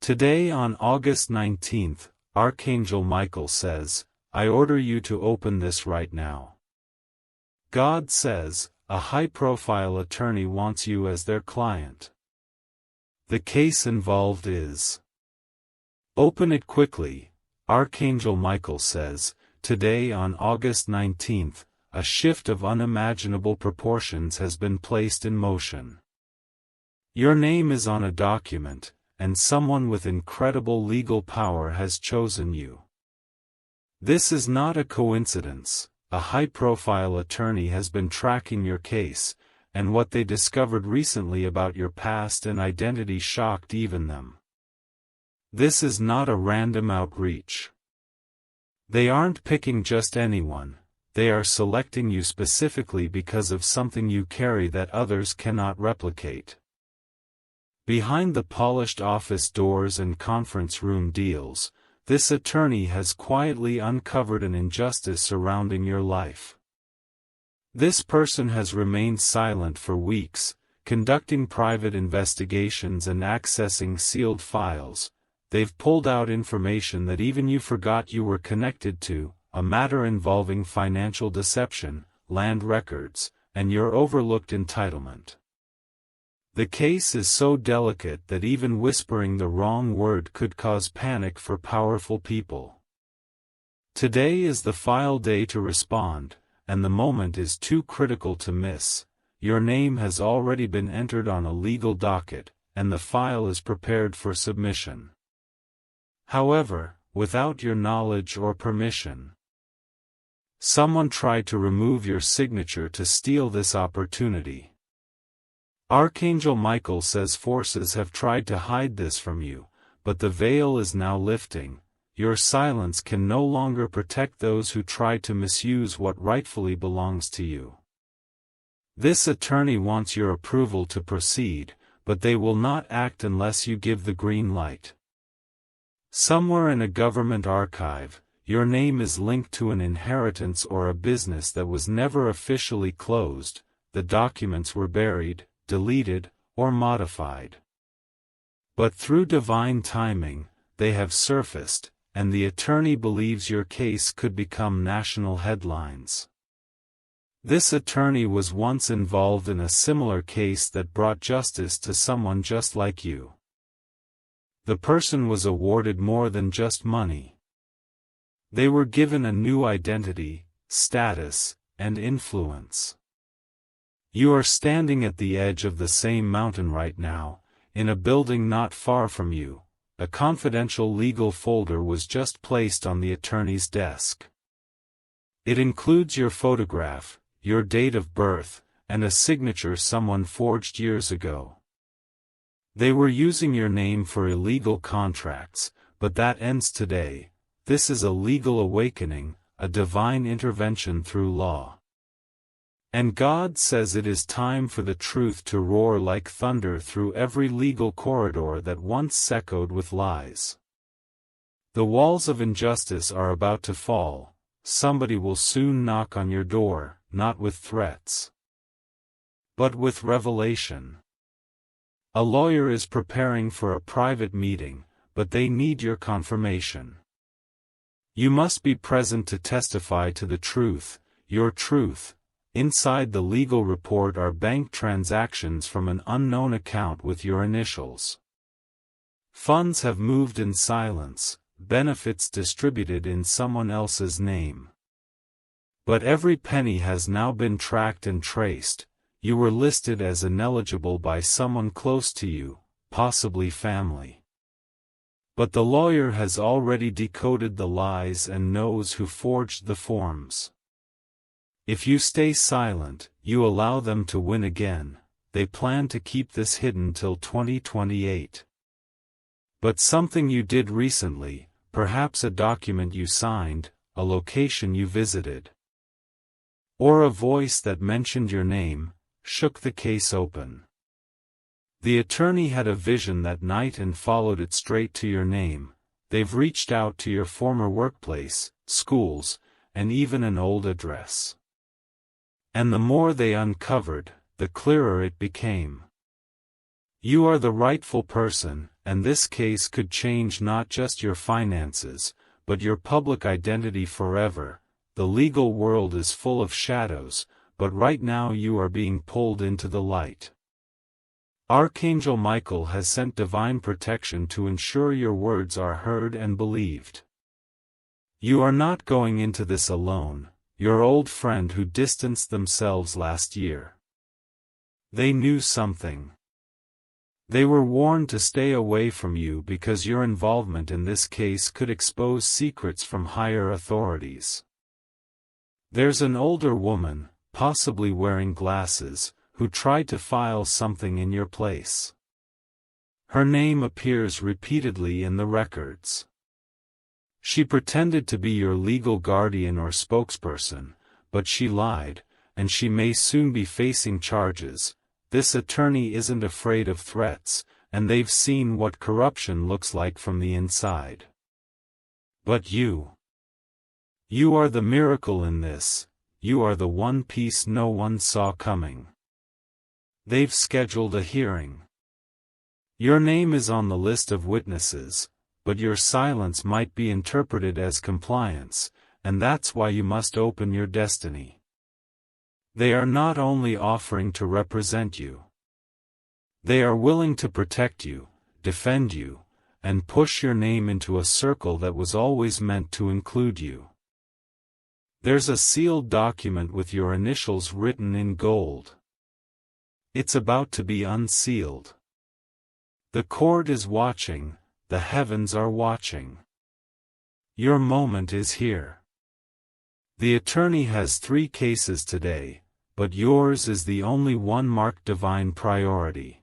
Today on August 19th, Archangel Michael says, I order you to open this right now. God says, a high-profile attorney wants you as their client. The case involved is. Open it quickly, Archangel Michael says. Today on August 19th, a shift of unimaginable proportions has been placed in motion. Your name is on a document, and someone with incredible legal power has chosen you. This is not a coincidence. A high-profile attorney has been tracking your case, and what they discovered recently about your past and identity shocked even them. This is not a random outreach. They aren't picking just anyone, they are selecting you specifically because of something you carry that others cannot replicate. Behind the polished office doors and conference room deals, this attorney has quietly uncovered an injustice surrounding your life. This person has remained silent for weeks, conducting private investigations and accessing sealed files. They've pulled out information that even you forgot you were connected to, a matter involving financial deception, land records, and your overlooked entitlement. The case is so delicate that even whispering the wrong word could cause panic for powerful people. Today is the file day to respond, and the moment is too critical to miss. Your name has already been entered on a legal docket, and the file is prepared for submission. However, without your knowledge or permission. Someone tried to remove your signature to steal this opportunity. Archangel Michael says forces have tried to hide this from you, but the veil is now lifting. Your silence can no longer protect those who try to misuse what rightfully belongs to you. This attorney wants your approval to proceed, but they will not act unless you give the green light. Somewhere in a government archive, your name is linked to an inheritance or a business that was never officially closed. The documents were buried, deleted, or modified. But through divine timing, they have surfaced, and the attorney believes your case could become national headlines. This attorney was once involved in a similar case that brought justice to someone just like you. The person was awarded more than just money. They were given a new identity, status, and influence. You are standing at the edge of the same mountain right now, in a building not far from you. A confidential legal folder was just placed on the attorney's desk. It includes your photograph, your date of birth, and a signature someone forged years ago. They were using your name for illegal contracts, but that ends today. This is a legal awakening, a divine intervention through law. And God says it is time for the truth to roar like thunder through every legal corridor that once echoed with lies. The walls of injustice are about to fall. Somebody will soon knock on your door, not with threats, but with revelation. A lawyer is preparing for a private meeting, but they need your confirmation. You must be present to testify to the truth, your truth. Inside the legal report are bank transactions from an unknown account with your initials. Funds have moved in silence, benefits distributed in someone else's name. But every penny has now been tracked and traced. You were listed as ineligible by someone close to you, possibly family. But the lawyer has already decoded the lies and knows who forged the forms. If you stay silent, you allow them to win again. They plan to keep this hidden till 2028. But something you did recently, perhaps a document you signed, a location you visited, or a voice that mentioned your name, shook the case open. The attorney had a vision that night and followed it straight to your name. They've reached out to your former workplace, schools, and even an old address. And the more they uncovered, the clearer it became. You are the rightful person, and this case could change not just your finances, but your public identity forever. The legal world is full of shadows, but right now you are being pulled into the light. Archangel Michael has sent divine protection to ensure your words are heard and believed. You are not going into this alone, your old friend who distanced themselves last year. They knew something. They were warned to stay away from you because your involvement in this case could expose secrets from higher authorities. There's an older woman, possibly wearing glasses, who tried to file something in your place. Her name appears repeatedly in the records. She pretended to be your legal guardian or spokesperson, but she lied, and she may soon be facing charges. This attorney isn't afraid of threats, and they've seen what corruption looks like from the inside. But you are the miracle in this, you are the one piece no one saw coming. They've scheduled a hearing. Your name is on the list of witnesses, but your silence might be interpreted as compliance, and that's why you must open your destiny. They are not only offering to represent you. They are willing to protect you, defend you, and push your name into a circle that was always meant to include you. There's a sealed document with your initials written in gold. It's about to be unsealed. The court is watching, the heavens are watching. Your moment is here. The attorney has 3 cases today, but yours is the only one marked divine priority.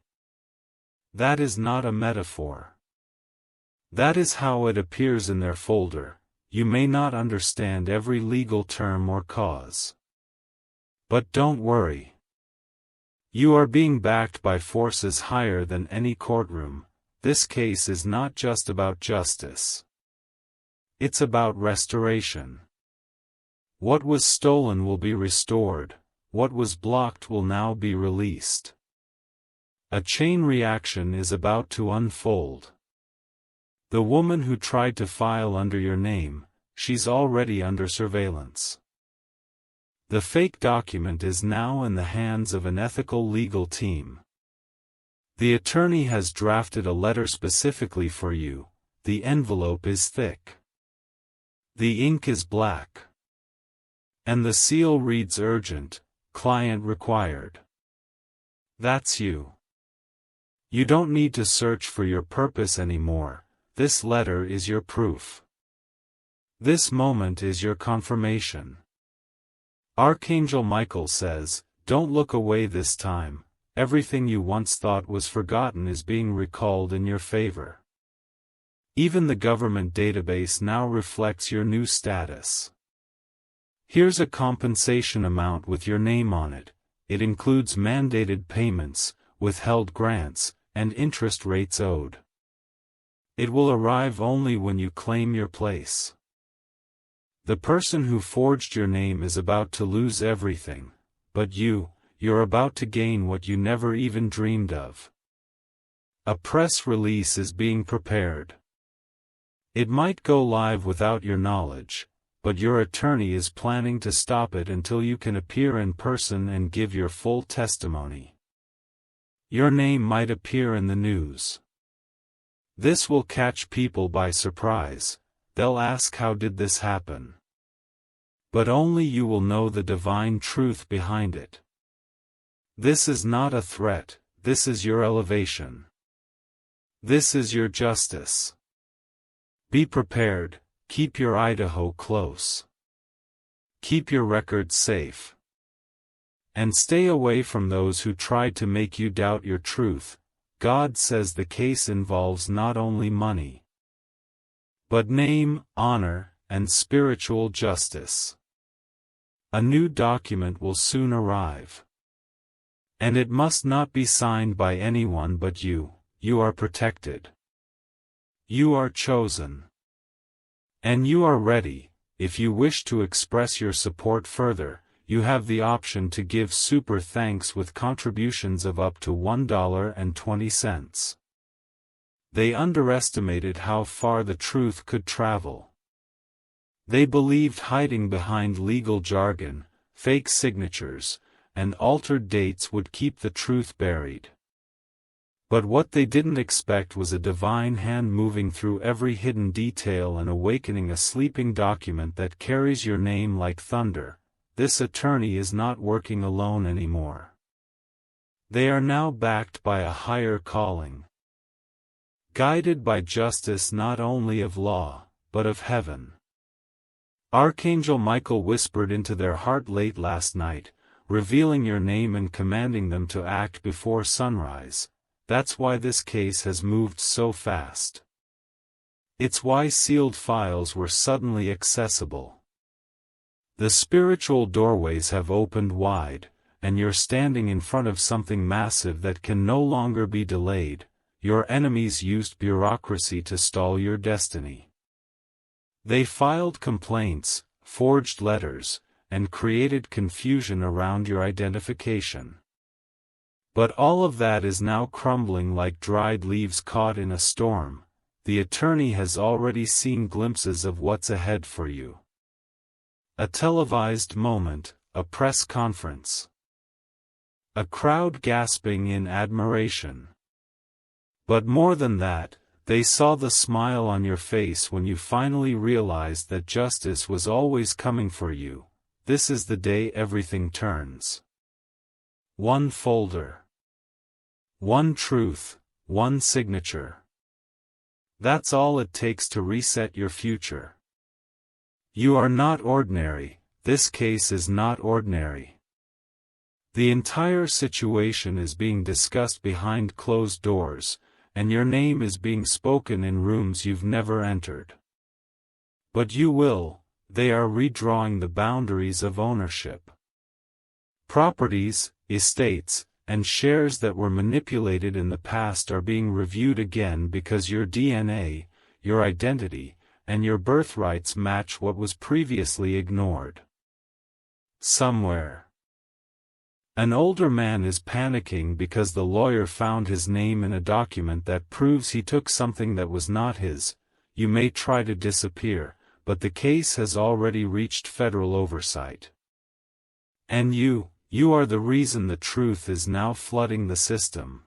That is not a metaphor. That is how it appears in their folder. You may not understand every legal term or cause. But don't worry. You are being backed by forces higher than any courtroom. This case is not just about justice. It's about restoration. What was stolen will be restored. What was blocked will now be released. A chain reaction is about to unfold. The woman who tried to file under your name, she's already under surveillance. The fake document is now in the hands of an ethical legal team. The attorney has drafted a letter specifically for you. The envelope is thick. The ink is black. And the seal reads urgent. Client required. That's you. You don't need to search for your purpose anymore. This letter is your proof. This moment is your confirmation. Archangel Michael says, don't look away this time. Everything you once thought was forgotten is being recalled in your favor. Even the government database now reflects your new status. Here's a compensation amount with your name on it. It includes mandated payments, withheld grants, and interest rates owed. It will arrive only when you claim your place. The person who forged your name is about to lose everything, but you're about to gain what you never even dreamed of. A press release is being prepared. It might go live without your knowledge, but your attorney is planning to stop it until you can appear in person and give your full testimony. Your name might appear in the news. This will catch people by surprise. They'll ask, how did this happen? But only you will know the divine truth behind it. This is not a threat, this is your elevation. This is your justice. Be prepared. Keep your Idaho close. Keep your records safe. And stay away from those who try to make you doubt your truth. God says the case involves not only money, but name, honor, and spiritual justice. A new document will soon arrive. And it must not be signed by anyone but you. You are protected. You are chosen. And you are ready. If you wish to express your support further, you have the option to give super thanks with contributions of up to $1.20. They underestimated how far the truth could travel. They believed hiding behind legal jargon, fake signatures, and altered dates would keep the truth buried. But what they didn't expect was a divine hand moving through every hidden detail and awakening a sleeping document that carries your name like thunder. This attorney is not working alone anymore. They are now backed by a higher calling. Guided by justice not only of law, but of heaven. Archangel Michael whispered into their heart late last night, revealing your name and commanding them to act before sunrise. That's why this case has moved so fast. It's why sealed files were suddenly accessible. The spiritual doorways have opened wide, and you're standing in front of something massive that can no longer be delayed. Your enemies used bureaucracy to stall your destiny. They filed complaints, forged letters, and created confusion around your identification. But all of that is now crumbling like dried leaves caught in a storm. The attorney has already seen glimpses of what's ahead for you. A televised moment, a press conference. A crowd gasping in admiration. But more than that, they saw the smile on your face when you finally realized that justice was always coming for you. This is the day everything turns. One folder. One truth, one signature. That's all it takes to reset your future. You are not ordinary, this case is not ordinary. The entire situation is being discussed behind closed doors, and your name is being spoken in rooms you've never entered. But you will, they are redrawing the boundaries of ownership. Properties, estates, and shares that were manipulated in the past are being reviewed again because your DNA, your identity, and your birthrights match what was previously ignored. Somewhere. An older man is panicking because the lawyer found his name in a document that proves he took something that was not his. You may try to disappear, but the case has already reached federal oversight. And you are the reason the truth is now flooding the system.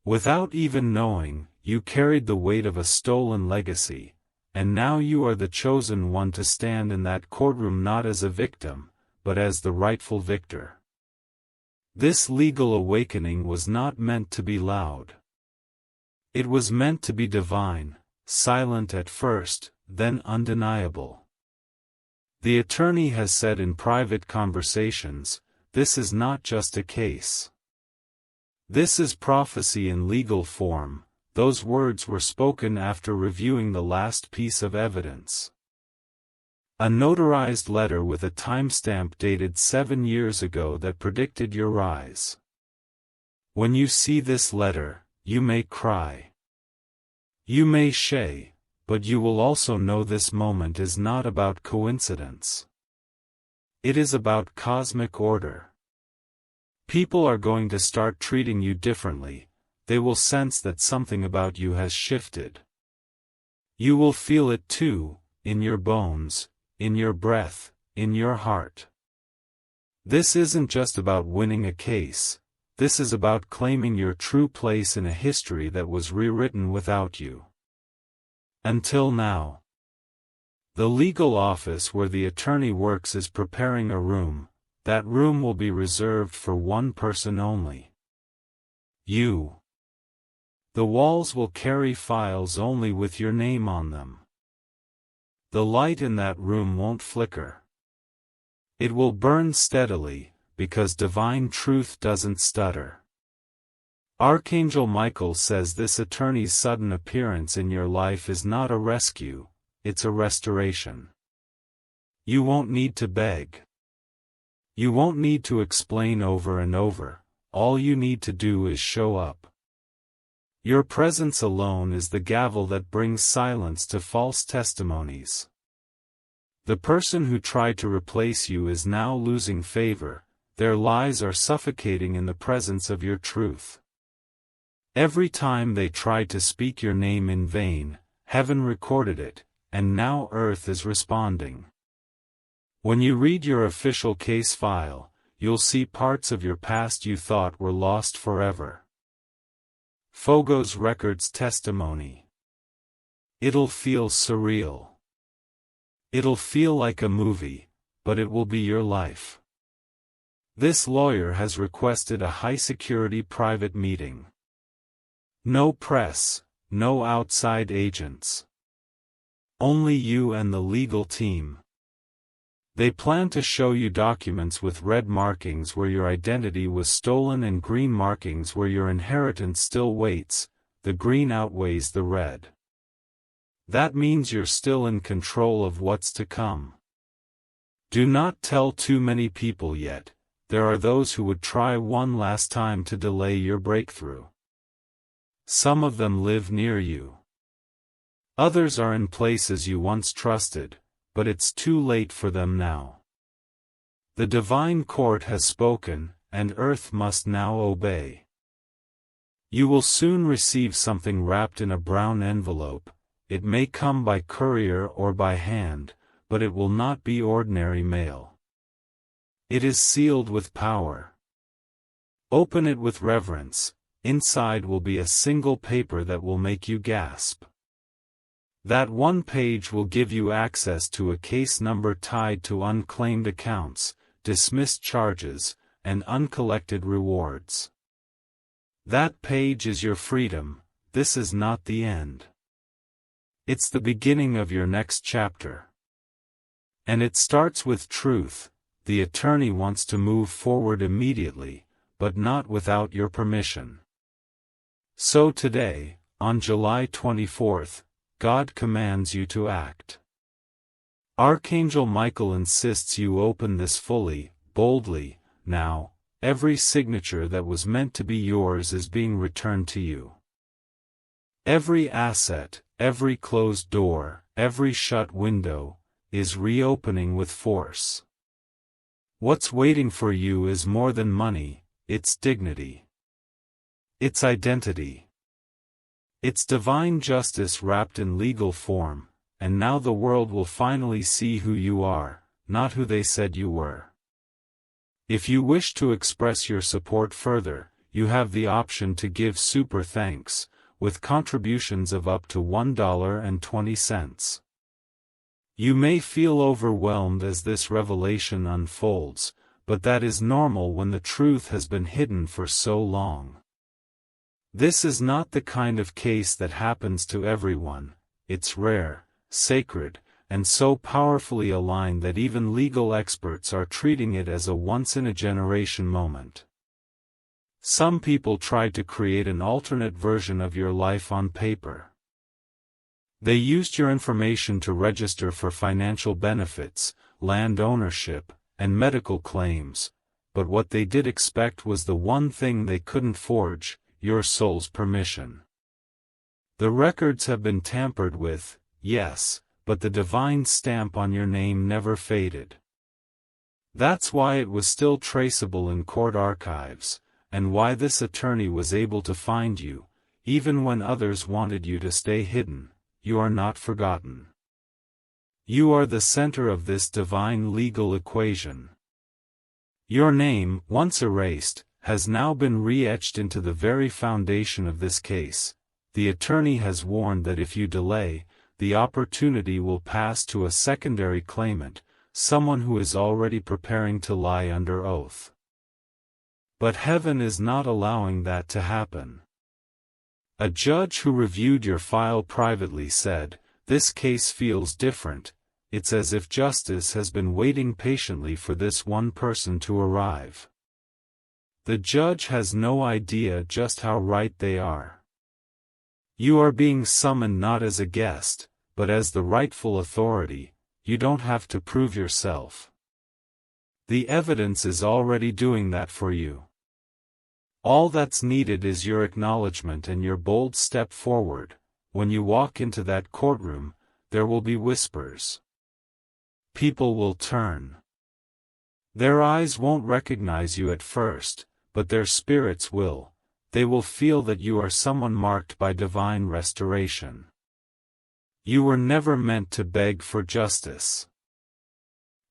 Without even knowing, you carried the weight of a stolen legacy, and now you are the chosen one to stand in that courtroom not as a victim, but as the rightful victor. This legal awakening was not meant to be loud. It was meant to be divine, silent at first, then undeniable. The attorney has said in private conversations, this is not just a case. This is prophecy in legal form. Those words were spoken after reviewing the last piece of evidence. A notarized letter with a timestamp dated 7 years ago that predicted your rise. When you see this letter, you may cry. You may shay, but you will also know this moment is not about coincidence. It is about cosmic order. People are going to start treating you differently. They will sense that something about you has shifted. You will feel it too, in your bones, in your breath, in your heart. This isn't just about winning a case, this is about claiming your true place in a history that was rewritten without you. Until now. The legal office where the attorney works is preparing a room. That room will be reserved for one person only. You. The walls will carry files only with your name on them. The light in that room won't flicker. It will burn steadily, because divine truth doesn't stutter. Archangel Michael says this attorney's sudden appearance in your life is not a rescue, it's a restoration. You won't need to beg. You won't need to explain over and over, all you need to do is show up. Your presence alone is the gavel that brings silence to false testimonies. The person who tried to replace you is now losing favor, their lies are suffocating in the presence of your truth. Every time they tried to speak your name in vain, heaven recorded it, and now earth is responding. When you read your official case file, you'll see parts of your past you thought were lost forever. Fogo's Records Testimony. It'll feel surreal. It'll feel like a movie, but it will be your life. This lawyer has requested a high-security private meeting. No press, no outside agents. Only you and the legal team. They plan to show you documents with red markings where your identity was stolen and green markings where your inheritance still waits. The green outweighs the red. That means you're still in control of what's to come. Do not tell too many people yet. There are those who would try one last time to delay your breakthrough. Some of them live near you. Others are in places you once trusted, but it's too late for them now. The divine court has spoken, and earth must now obey. You will soon receive something wrapped in a brown envelope. It may come by courier or by hand, but it will not be ordinary mail. It is sealed with power. Open it with reverence. Inside will be a single paper that will make you gasp. That one page will give you access to a case number tied to unclaimed accounts, dismissed charges, and uncollected rewards. That page is your freedom. This is not the end. It's the beginning of your next chapter. And it starts with truth. The attorney wants to move forward immediately, but not without your permission. So today, on July 24th, God commands you to act. Archangel Michael insists you open this fully, boldly. Now, every signature that was meant to be yours is being returned to you. Every asset, every closed door, every shut window, is reopening with force. What's waiting for you is more than money, it's dignity. It's identity. It's divine justice wrapped in legal form, and now the world will finally see who you are, not who they said you were. If you wish to express your support further, you have the option to give super thanks, with contributions of up to $1.20. You may feel overwhelmed as this revelation unfolds, but that is normal when the truth has been hidden for so long. This is not the kind of case that happens to everyone. It's rare, sacred, and so powerfully aligned that even legal experts are treating it as a once-in-a-generation moment. Some people tried to create an alternate version of your life on paper. They used your information to register for financial benefits, land ownership, and medical claims, but what they did expect was the one thing they couldn't forge: your soul's permission. The records have been tampered with, yes, but the divine stamp on your name never faded. That's why it was still traceable in court archives, and why this attorney was able to find you, even when others wanted you to stay hidden. You are not forgotten. You are the center of this divine legal equation. Your name, once erased, has now been re-etched into the very foundation of this case. The attorney has warned that if you delay, the opportunity will pass to a secondary claimant, someone who is already preparing to lie under oath. But heaven is not allowing that to happen. A judge who reviewed your file privately said, "This case feels different. It's as if justice has been waiting patiently for this one person to arrive." The judge has no idea just how right they are. You are being summoned not as a guest, but as the rightful authority. You don't have to prove yourself. The evidence is already doing that for you. All that's needed is your acknowledgement and your bold step forward. When you walk into that courtroom, there will be whispers. People will turn. Their eyes won't recognize you at first, but their spirits will. they will feel that you are someone marked by divine restoration. You were never meant to beg for justice.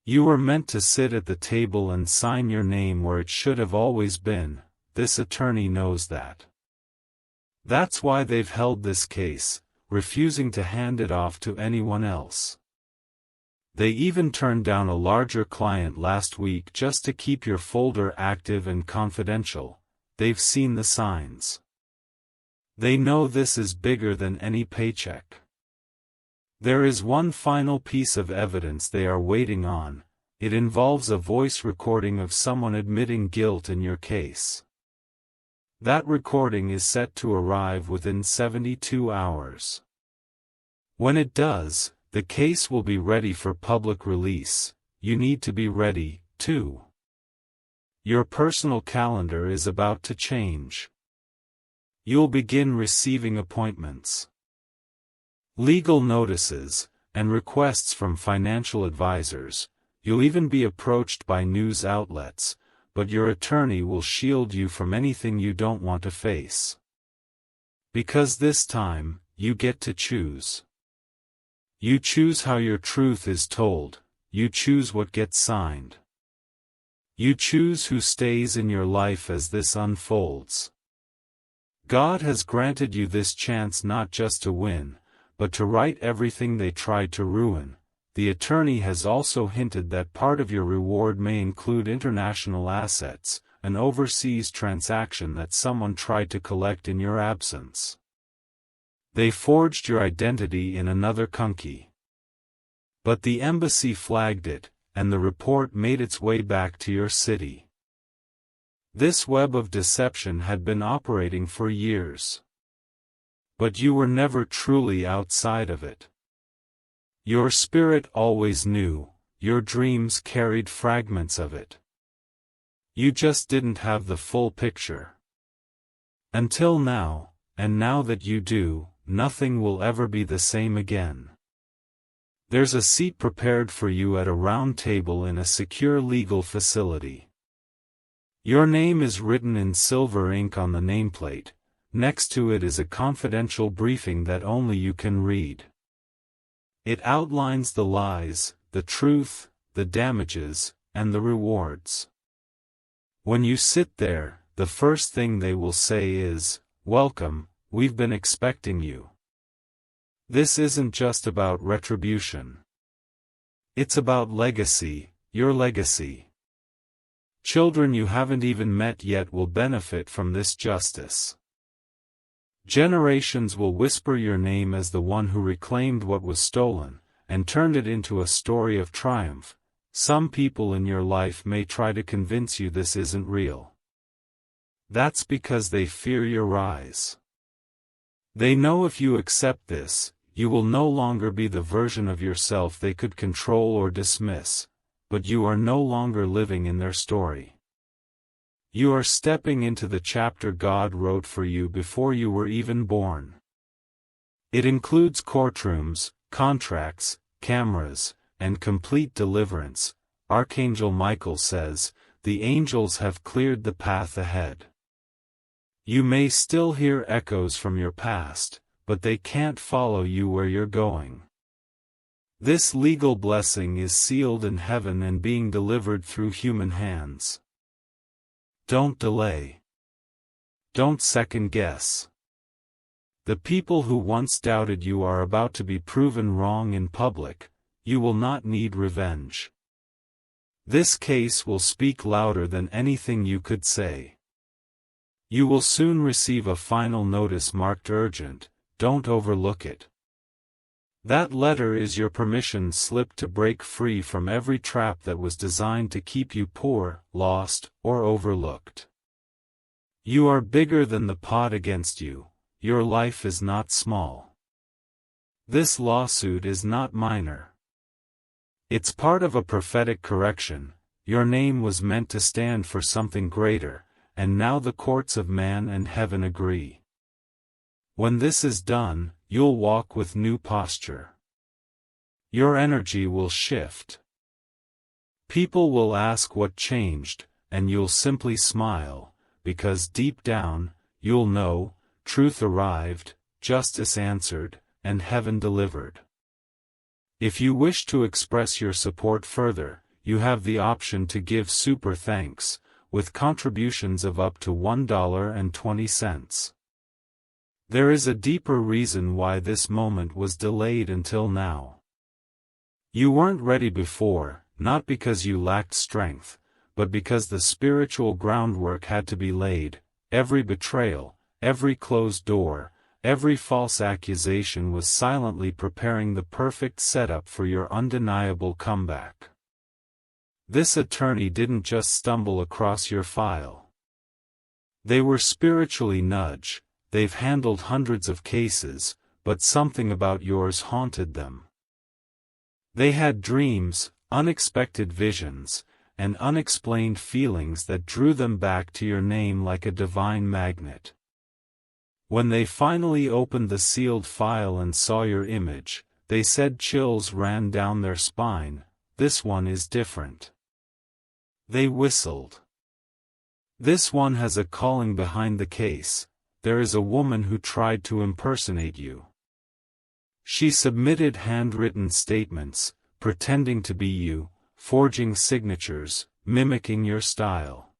You were meant to sit at the table and sign your name where it should have always been. This attorney knows that. That's why they've held this case, refusing to hand it off to anyone else. They even turned down a larger client last week just to keep your folder active and confidential. They've seen the signs. They know this is bigger than any paycheck. There is one final piece of evidence they are waiting on. It involves a voice recording of someone admitting guilt in your case. That recording is set to arrive within 72 hours. When it does, the case will be ready for public release. You need to be ready, too. Your personal calendar is about to change. You'll begin receiving appointments, legal notices, and requests from financial advisors. You'll even be approached by news outlets, but your attorney will shield you from anything you don't want to face. Because this time, you get to choose. You choose how your truth is told, you choose what gets signed. You choose who stays in your life as this unfolds. God has granted you this chance not just to win, but to right everything they tried to ruin. The attorney has also hinted that part of your reward may include international assets, an overseas transaction that someone tried to collect in your absence. They forged your identity in another country. But the embassy flagged it, and the report made its way back to your city. This web of deception had been operating for years. But you were never truly outside of it. Your spirit always knew, your dreams carried fragments of it. You just didn't have the full picture. Until now, and now that you do, nothing will ever be the same again. There's a seat prepared for you at a round table in a secure legal facility. Your name is written in silver ink on the nameplate. Next to it is a confidential briefing that only you can read. It outlines the lies, the truth, the damages, and the rewards. When you sit there, the first thing they will say is, "Welcome, we've been expecting you." This isn't just about retribution. It's about legacy, your legacy. Children you haven't even met yet will benefit from this justice. Generations will whisper your name as the one who reclaimed what was stolen, and turned it into a story of triumph. Some people in your life may try to convince you this isn't real. That's because they fear your rise. They know if you accept this, you will no longer be the version of yourself they could control or dismiss, but you are no longer living in their story. You are stepping into the chapter God wrote for you before you were even born. It includes courtrooms, contracts, cameras, and complete deliverance. Archangel Michael says, the angels have cleared the path ahead. You may still hear echoes from your past, but they can't follow you where you're going. This legal blessing is sealed in heaven and being delivered through human hands. Don't delay. Don't second guess. The people who once doubted you are about to be proven wrong in public. You will not need revenge. This case will speak louder than anything you could say. You will soon receive a final notice marked urgent. Don't overlook it. That letter is your permission slip to break free from every trap that was designed to keep you poor, lost, or overlooked. You are bigger than the pot against you. Your life is not small. This lawsuit is not minor. It's part of a prophetic correction. Your name was meant to stand for something greater, and now the courts of man and heaven agree. When this is done, you'll walk with new posture. Your energy will shift. People will ask what changed, and you'll simply smile, because deep down, you'll know, truth arrived, justice answered, and heaven delivered. If you wish to express your support further, you have the option to give super thanks, with contributions of up to $1.20. There is a deeper reason why this moment was delayed until now. You weren't ready before, not because you lacked strength, but because the spiritual groundwork had to be laid. Every betrayal, every closed door, every false accusation was silently preparing the perfect setup for your undeniable comeback. This attorney didn't just stumble across your file. They were spiritually nudged. They've handled hundreds of cases, but something about yours haunted them. They had dreams, unexpected visions, and unexplained feelings that drew them back to your name like a divine magnet. When they finally opened the sealed file and saw your image, they said chills ran down their spine. This one is different. They whistled. This one has a calling behind the case. There is a woman who tried to impersonate you. She submitted handwritten statements, pretending to be you, forging signatures, mimicking your style.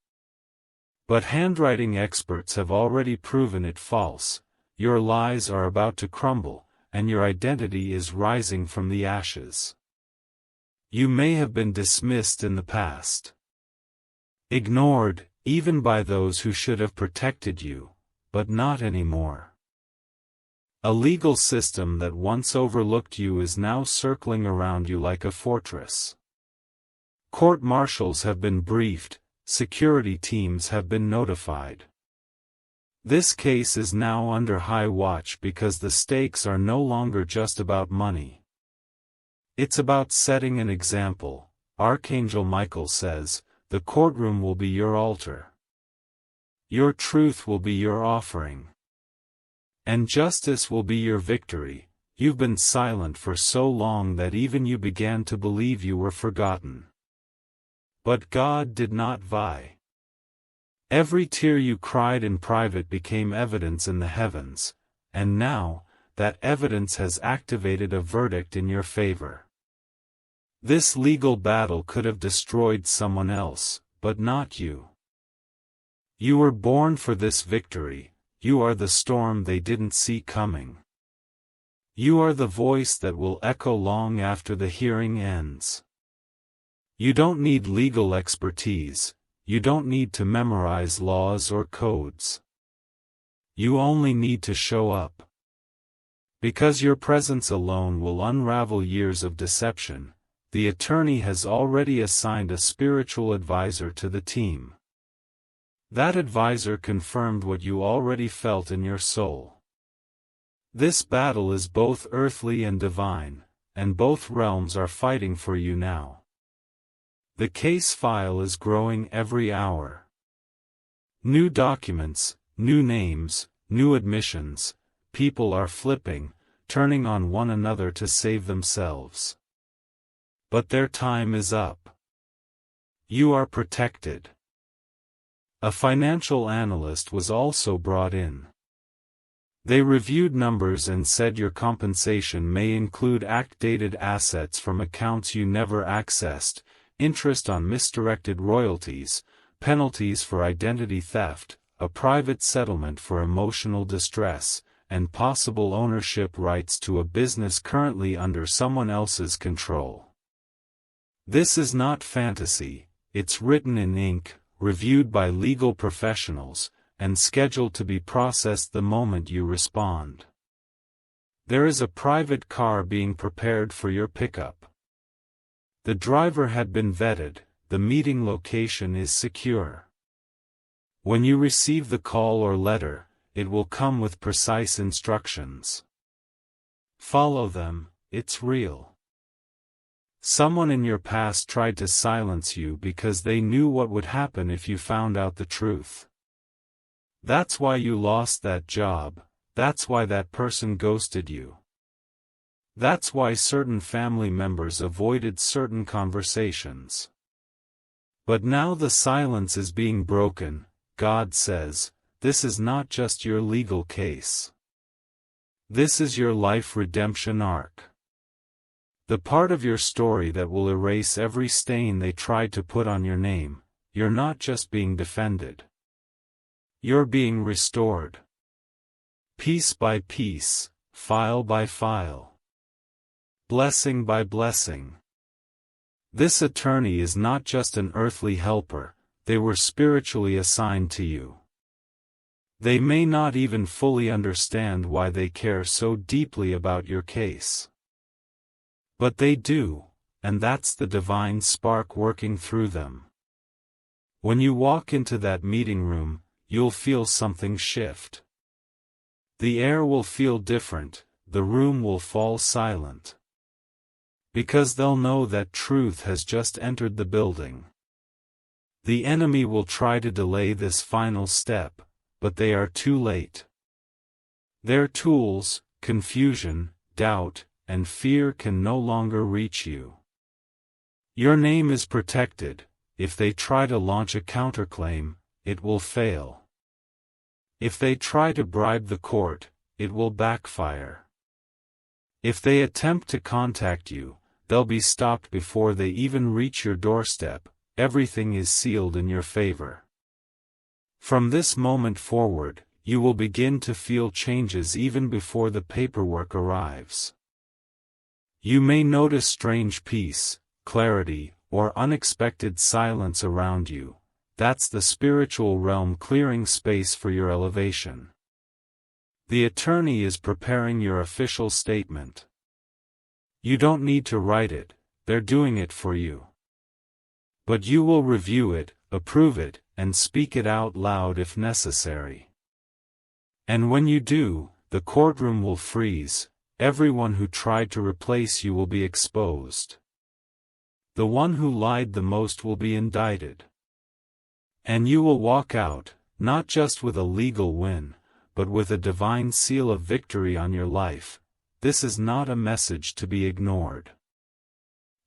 But handwriting experts have already proven it false. Your lies are about to crumble, and your identity is rising from the ashes. You may have been dismissed in the past. Ignored, even by those who should have protected you, but not anymore. A legal system that once overlooked you is now circling around you like a fortress. Court-martials have been briefed, security teams have been notified. This case is now under high watch because the stakes are no longer just about money. It's about setting an example. Archangel Michael says, the courtroom will be your altar. Your truth will be your offering. And justice will be your victory. You've been silent for so long that even you began to believe you were forgotten. But God did not vie. Every tear you cried in private became evidence in the heavens, and now, that evidence has activated a verdict in your favor. This legal battle could have destroyed someone else, but not you. You were born for this victory. You are the storm they didn't see coming. You are the voice that will echo long after the hearing ends. You don't need legal expertise. You don't need to memorize laws or codes. You only need to show up. Because your presence alone will unravel years of deception, the attorney has already assigned a spiritual advisor to the team. That advisor confirmed what you already felt in your soul. This battle is both earthly and divine, and both realms are fighting for you now. The case file is growing every hour. New documents, new names, new admissions, people are flipping, turning on one another to save themselves. But their time is up. You are protected. A financial analyst was also brought in. They reviewed numbers and said your compensation may include backdated assets from accounts you never accessed, interest on misdirected royalties, penalties for identity theft, a private settlement for emotional distress, and possible ownership rights to a business currently under someone else's control. This is not fantasy, it's written in ink, reviewed by legal professionals, and scheduled to be processed the moment you respond. There is a private car being prepared for your pickup. The driver had been vetted, the meeting location is secure. When you receive the call or letter, it will come with precise instructions. Follow them, it's real. Someone in your past tried to silence you because they knew what would happen if you found out the truth. That's why you lost that job, that's why that person ghosted you. That's why certain family members avoided certain conversations. But now the silence is being broken, God says, this is not just your legal case. This is your life redemption arc. The part of your story that will erase every stain they tried to put on your name. You're not just being defended. You're being restored. Piece by piece, file by file. Blessing by blessing. This attorney is not just an earthly helper, they were spiritually assigned to you. They may not even fully understand why they care so deeply about your case. But they do, and that's the divine spark working through them. When you walk into that meeting room, you'll feel something shift. The air will feel different, the room will fall silent. Because they'll know that truth has just entered the building. The enemy will try to delay this final step, but they are too late. Their tools, confusion, doubt, and fear can no longer reach you. Your name is protected. If they try to launch a counterclaim, it will fail. If they try to bribe the court, it will backfire. If they attempt to contact you, they'll be stopped before they even reach your doorstep. Everything is sealed in your favor. From this moment forward, you will begin to feel changes even before the paperwork arrives. You may notice strange peace, clarity, or unexpected silence around you. That's the spiritual realm clearing space for your elevation. The attorney is preparing your official statement. You don't need to write it, they're doing it for you. But you will review it, approve it, and speak it out loud if necessary. And when you do, the courtroom will freeze. Everyone who tried to replace you will be exposed. The one who lied the most will be indicted. And you will walk out, not just with a legal win, but with a divine seal of victory on your life. This is not a message to be ignored.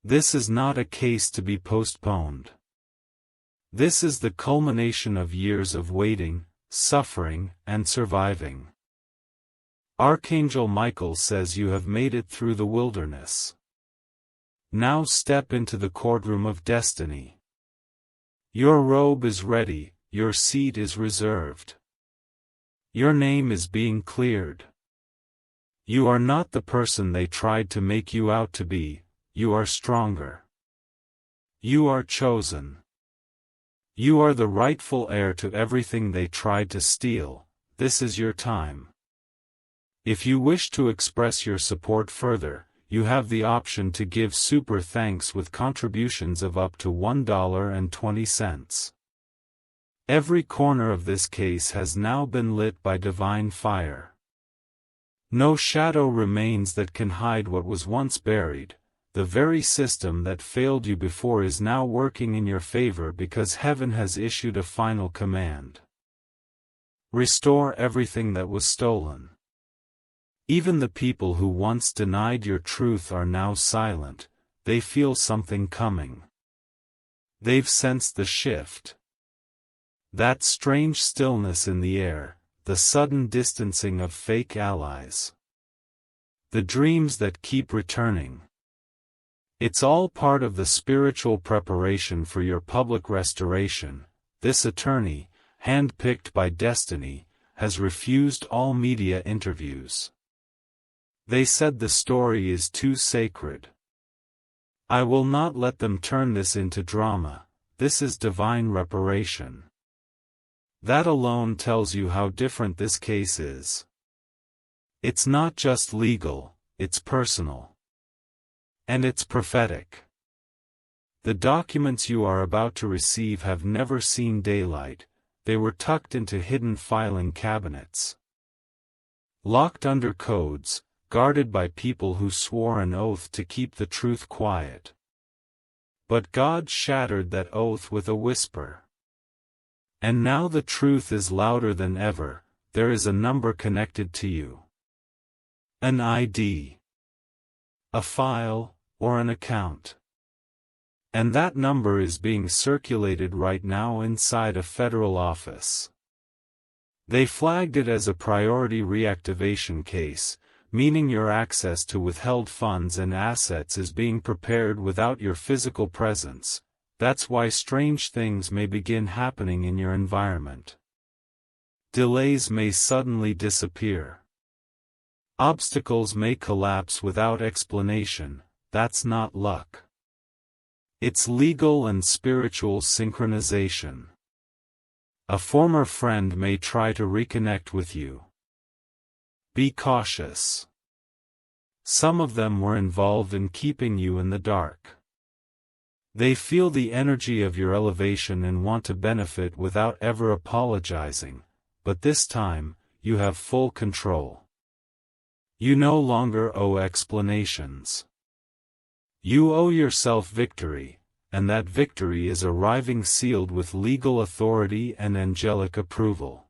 This is not a case to be postponed. This is the culmination of years of waiting, suffering, and surviving. Archangel Michael says you have made it through the wilderness. Now step into the courtroom of destiny. Your robe is ready, your seat is reserved. Your name is being cleared. You are not the person they tried to make you out to be, you are stronger. You are chosen. You are the rightful heir to everything they tried to steal. This is your time. If you wish to express your support further, you have the option to give super thanks with contributions of up to $1.20. Every corner of this case has now been lit by divine fire. No shadow remains that can hide what was once buried. The very system that failed you before is now working in your favor because heaven has issued a final command. Restore everything that was stolen. Even the people who once denied your truth are now silent. They feel something coming. They've sensed the shift. That strange stillness in the air, the sudden distancing of fake allies. The dreams that keep returning. It's all part of the spiritual preparation for your public restoration. This attorney, handpicked by destiny, has refused all media interviews. They said the story is too sacred. I will not let them turn this into drama. This is divine reparation. That alone tells you how different this case is. It's not just legal, it's personal. And it's prophetic. The documents you are about to receive have never seen daylight. They were tucked into hidden filing cabinets. Locked under codes, guarded by people who swore an oath to keep the truth quiet. But God shattered that oath with a whisper. And now the truth is louder than ever. There is a number connected to you. An ID. A file, or an account. And that number is being circulated right now inside a federal office. They flagged it as a priority reactivation case, meaning your access to withheld funds and assets is being prepared without your physical presence. That's why strange things may begin happening in your environment. Delays may suddenly disappear. Obstacles may collapse without explanation. That's not luck. It's legal and spiritual synchronization. A former friend may try to reconnect with you. Be cautious. Some of them were involved in keeping you in the dark. They feel the energy of your elevation and want to benefit without ever apologizing, but this time, you have full control. You no longer owe explanations. You owe yourself victory, and that victory is arriving sealed with legal authority and angelic approval.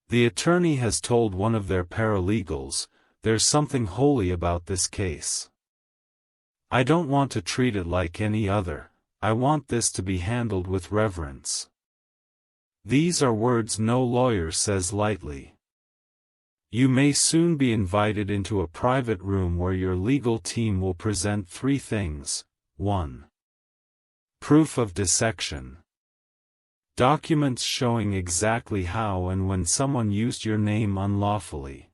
The attorney has told one of their paralegals, "There's something holy about this case. I don't want to treat it like any other, I want this to be handled with reverence." These are words no lawyer says lightly. You may soon be invited into a private room where your legal team will present 3 things. 1. Proof of dissection. Documents showing exactly how and when someone used your name unlawfully.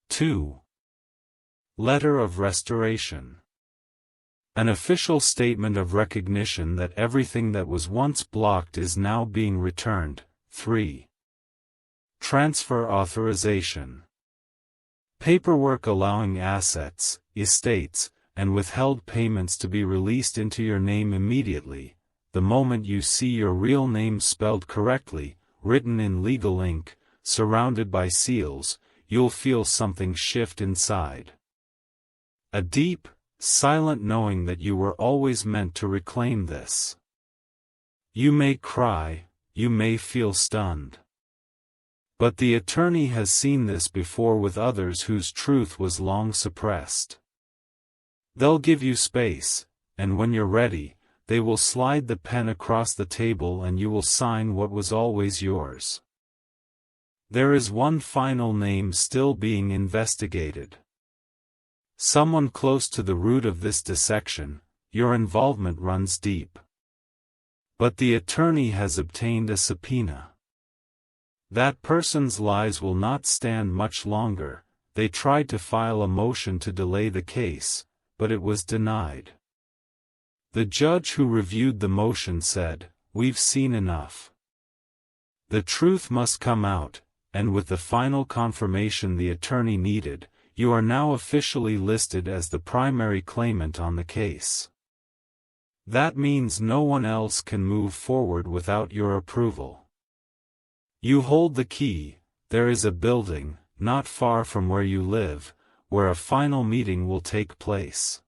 2. Letter of restoration. An official statement of recognition that everything that was once blocked is now being returned. 3. Transfer authorization. Paperwork allowing assets, estates, and withheld payments to be released into your name immediately. The moment you see your real name spelled correctly, written in legal ink, surrounded by seals, you'll feel something shift inside. A deep, silent knowing that you were always meant to reclaim this. You may cry, you may feel stunned. But the attorney has seen this before with others whose truth was long suppressed. They'll give you space, and when you're ready, they will slide the pen across the table and you will sign what was always yours. There is one final name still being investigated. Someone close to the root of this dissection. Your involvement runs deep. But the attorney has obtained a subpoena. That person's lies will not stand much longer. They tried to file a motion to delay the case, but it was denied. The judge who reviewed the motion said, "We've seen enough. The truth must come out," and with the final confirmation the attorney needed, you are now officially listed as the primary claimant on the case. That means no one else can move forward without your approval. You hold the key. There is a building, not far from where you live, where a final meeting will take place.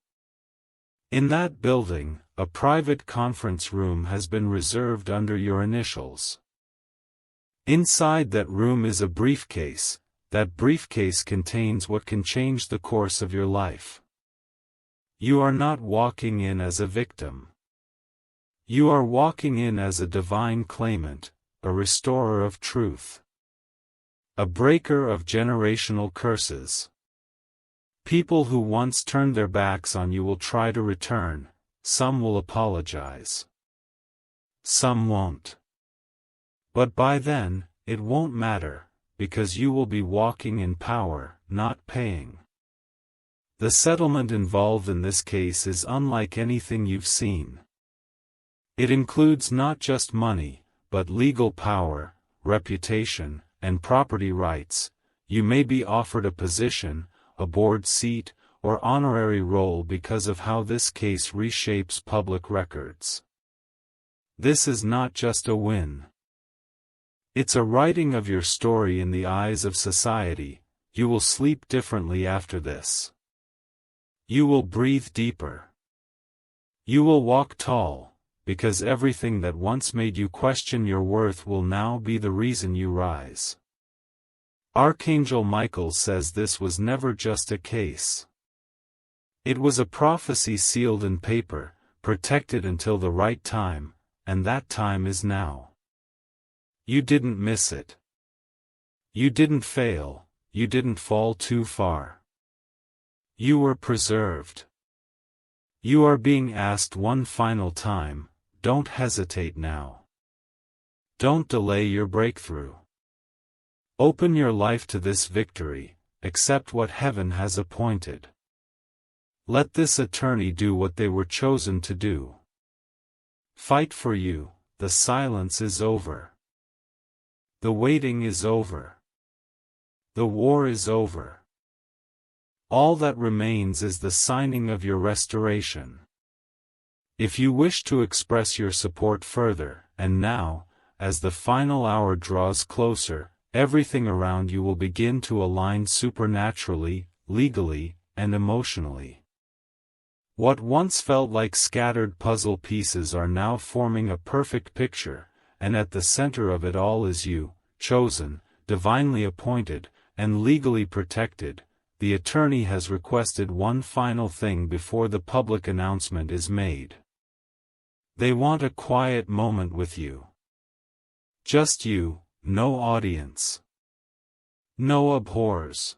In that building, a private conference room has been reserved under your initials. Inside that room is a briefcase. That briefcase contains what can change the course of your life. You are not walking in as a victim. You are walking in as a divine claimant, a restorer of truth. A breaker of generational curses. People who once turned their backs on you will try to return. Some will apologize. Some won't. But by then, it won't matter, because you will be walking in power, not paying. The settlement involved in this case is unlike anything you've seen. It includes not just money, but legal power, reputation, and property rights. You may be offered a position, a board seat, or honorary role because of how this case reshapes public records. This is not just a win. It's a writing of your story in the eyes of society. You will sleep differently after this. You will breathe deeper. You will walk tall, because everything that once made you question your worth will now be the reason you rise. Archangel Michael says this was never just a case. It was a prophecy sealed in paper, protected until the right time, and that time is now. You didn't miss it. You didn't fail, you didn't fall too far. You were preserved. You are being asked one final time, don't hesitate now. Don't delay your breakthrough. Open your life to this victory, accept what heaven has appointed. Let this attorney do what they were chosen to do. Fight for you, the silence is over. The waiting is over. The war is over. All that remains is the signing of your restoration. If you wish to express your support further, and now, as the final hour draws closer, everything around you will begin to align supernaturally, legally, and emotionally. What once felt like scattered puzzle pieces are now forming a perfect picture, and at the center of it all is you, chosen, divinely appointed, and legally protected. The attorney has requested one final thing before the public announcement is made. They want a quiet moment with you. Just you, no audience. No abhors.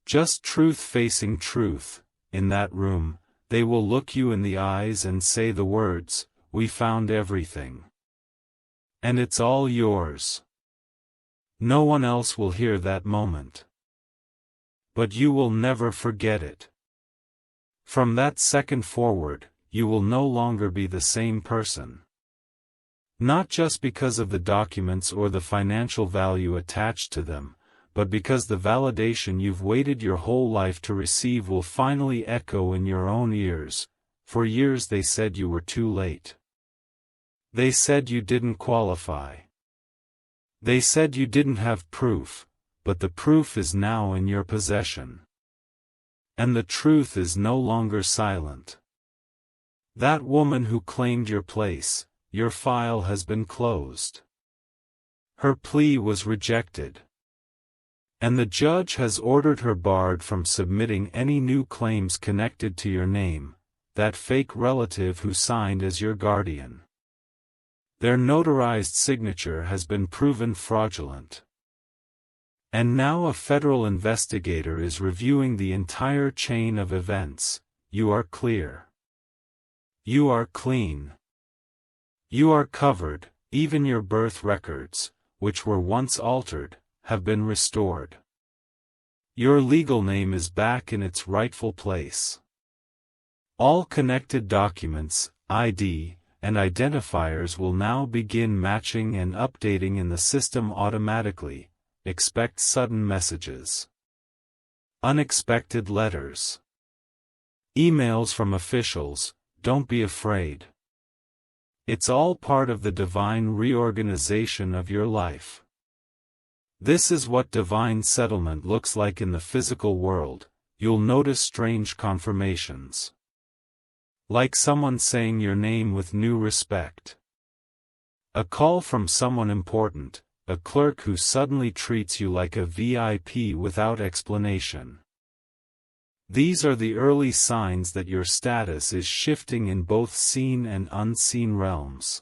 Just truth facing truth. In that room, they will look you in the eyes and say the words, "We found everything. And it's all yours." No one else will hear that moment. But you will never forget it. From that second forward, you will no longer be the same person. Not just because of the documents or the financial value attached to them, but because the validation you've waited your whole life to receive will finally echo in your own ears. For years they said you were too late. They said you didn't qualify. They said you didn't have proof, but the proof is now in your possession. And the truth is no longer silent. That woman who claimed your place, your file has been closed. Her plea was rejected. And the judge has ordered her barred from submitting any new claims connected to your name, that fake relative who signed as your guardian. Their notarized signature has been proven fraudulent. And now a federal investigator is reviewing the entire chain of events. You are clear. You are clean. You are covered. Even your birth records, which were once altered, have been restored. Your legal name is back in its rightful place. All connected documents, ID, and identifiers will now begin matching and updating in the system automatically. Expect sudden messages. Unexpected letters. Emails from officials. Don't be afraid. It's all part of the divine reorganization of your life. This is what divine settlement looks like in the physical world. You'll notice strange confirmations. Like someone saying your name with new respect. A call from someone important, a clerk who suddenly treats you like a VIP without explanation. These are the early signs that your status is shifting in both seen and unseen realms.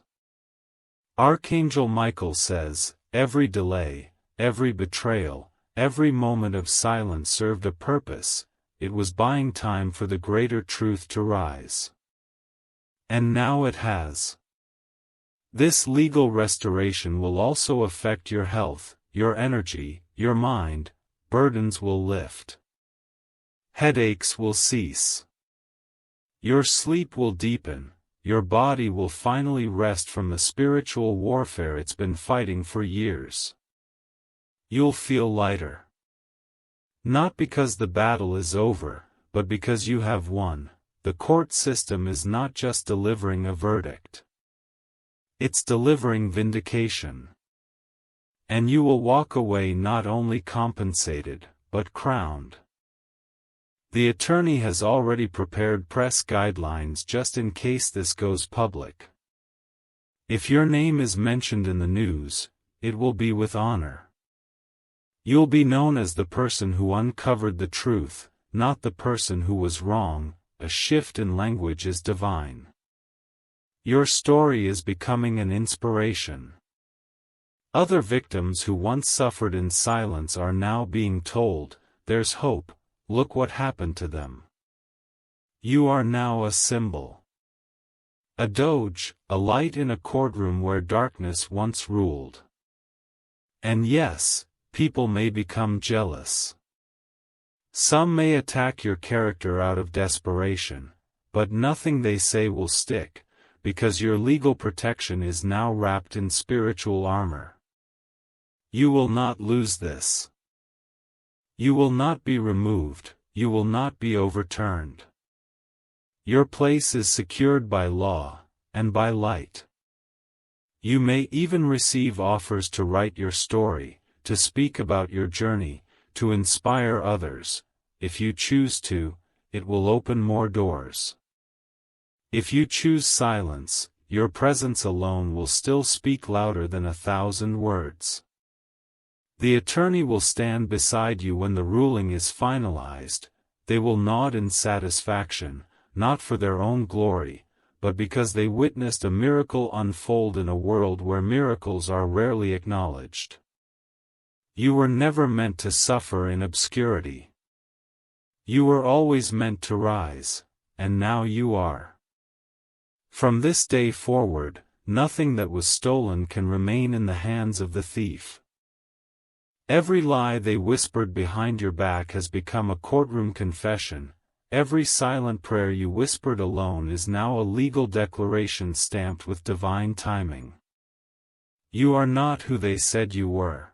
Archangel Michael says, every delay, every betrayal, every moment of silence served a purpose. It was buying time for the greater truth to rise. And now it has. This legal restoration will also affect your health, your energy, your mind. Burdens will lift. Headaches will cease. Your sleep will deepen. Your body will finally rest from the spiritual warfare it's been fighting for years. You'll feel lighter. Not because the battle is over, but because you have won. The court system is not just delivering a verdict. It's delivering vindication. And you will walk away not only compensated, but crowned. The attorney has already prepared press guidelines just in case this goes public. If your name is mentioned in the news, it will be with honor. You'll be known as the person who uncovered the truth, not the person who was wrong. A shift in language is divine. Your story is becoming an inspiration. Other victims who once suffered in silence are now being told, "There's hope, look what happened to them." You are now a symbol. A doge, a light in a courtroom where darkness once ruled. And yes, people may become jealous. Some may attack your character out of desperation, but nothing they say will stick, because your legal protection is now wrapped in spiritual armor. You will not lose this. You will not be removed, you will not be overturned. Your place is secured by law, and by light. You may even receive offers to write your story, to speak about your journey, to inspire others. If you choose to, it will open more doors. If you choose silence, your presence alone will still speak louder than 1,000 words. The attorney will stand beside you when the ruling is finalized. They will nod in satisfaction, not for their own glory, but because they witnessed a miracle unfold in a world where miracles are rarely acknowledged. You were never meant to suffer in obscurity. You were always meant to rise, and now you are. From this day forward, nothing that was stolen can remain in the hands of the thief. Every lie they whispered behind your back has become a courtroom confession. Every silent prayer you whispered alone is now a legal declaration stamped with divine timing. You are not who they said you were.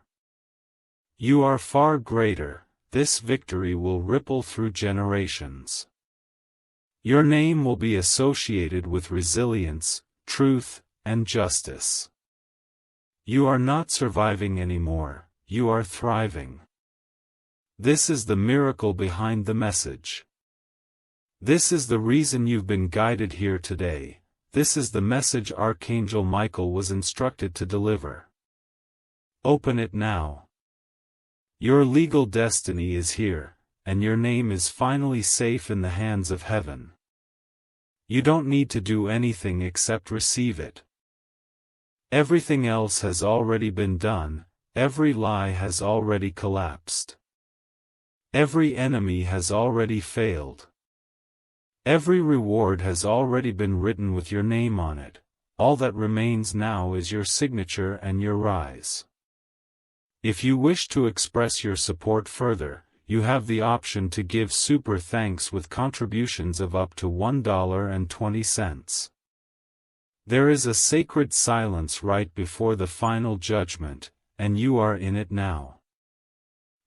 You are far greater. This victory will ripple through generations. Your name will be associated with resilience, truth, and justice. You are not surviving anymore. You are thriving. This is the miracle behind the message. This is the reason you've been guided here today. This is the message Archangel Michael was instructed to deliver. Open it now. Your legal destiny is here, and your name is finally safe in the hands of heaven. You don't need to do anything except receive it. Everything else has already been done. Every lie has already collapsed. Every enemy has already failed. Every reward has already been written with your name on it. All that remains now is your signature and your rise. If you wish to express your support further, you have the option to give super thanks with contributions of up to $1.20. There is a sacred silence right before the final judgment, and you are in it now.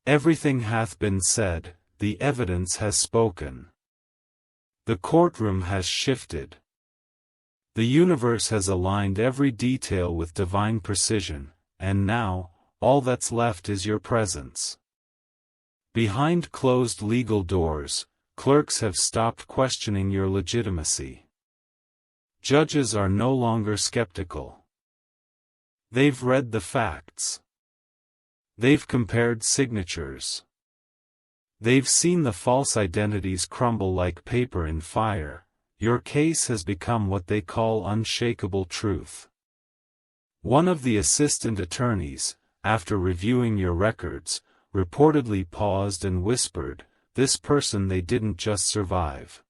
Everything hath been said, the evidence has spoken. The courtroom has shifted. The universe has aligned every detail with divine precision, and now, all that's left is your presence. Behind closed legal doors, clerks have stopped questioning your legitimacy. Judges are no longer skeptical. They've read the facts. They've compared signatures. They've seen the false identities crumble like paper in fire. Your case has become what they call unshakable truth. One of the assistant attorneys, after reviewing your records, reportedly paused and whispered, "This person they didn't just survive.